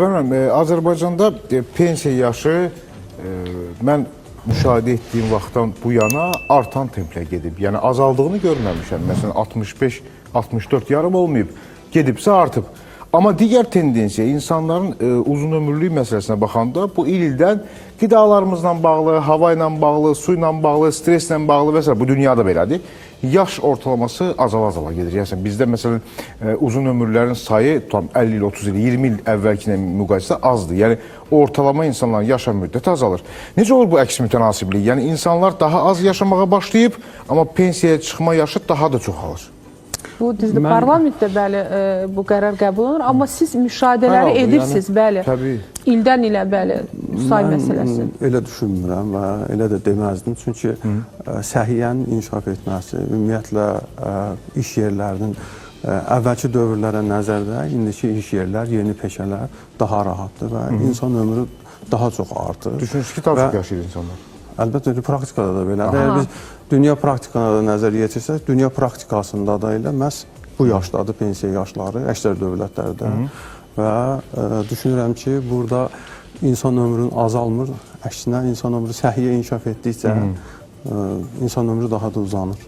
Azərbaycanda pensiya yaşı mən müşahidə etdiyim vaxtdan bu yana artan templə gedib. Yəni azaldığını görməmişəm. Məsələn 65-64 yarım olmayıb, gedibsə artıb. Amma digər tendensiya insanların uzun ömürlük məsələsinə baxanda bu ildən qidalarımızla bağlı, hava ilə bağlı, su ilə bağlı, streslə bağlı və s. bu dünyada belədir. Yaş ortalaması azala-azala gedir. Yəni bizdə məsələn uzun ömürlərin sayı tam 50 il, 30 il, 20 il əvvəlkinə müqayisədə azdır. Yəni ortalama insanların yaşam müddəti azalır. Necə olur bu əks mütənasiblik? Yəni insanlar daha az yaşamağa başlayıb, amma pensiyaya çıxma yaşı daha da çoxalır. Bu düzdür, parlamentdə bəli bu qərar qəbul olunur, amma siz müşahidələri edirsiniz, bəli. Təbii. İldən ilə bəli say məsələsi. Mən elə düşünmürəm və elə də deməzdim. Çünki səhiyyənin inkişaf etməsi, ümumiyyətlə iş yerlərinin əvvəlki dövrlərə nəzərdə, indiki iş yerlər, yeni peşələr daha rahatdır və insan ömrü daha çox artır. Düşünürsünüz ki, daha çox yaşayır insanlar. Əlbəttə, praktikada da belədir. Əgər biz dünya praktikana da nəzər yetirsək, dünya praktikasında da elə məhz bu yaşdadır pensiya yaşları, əksər dövlətlərdə. Və düşünürəm ki, burada insan ömrünün azalmır, əksinə insan ömrü səhiyyə inkişaf etdikcə insan ömrü daha da uzanır.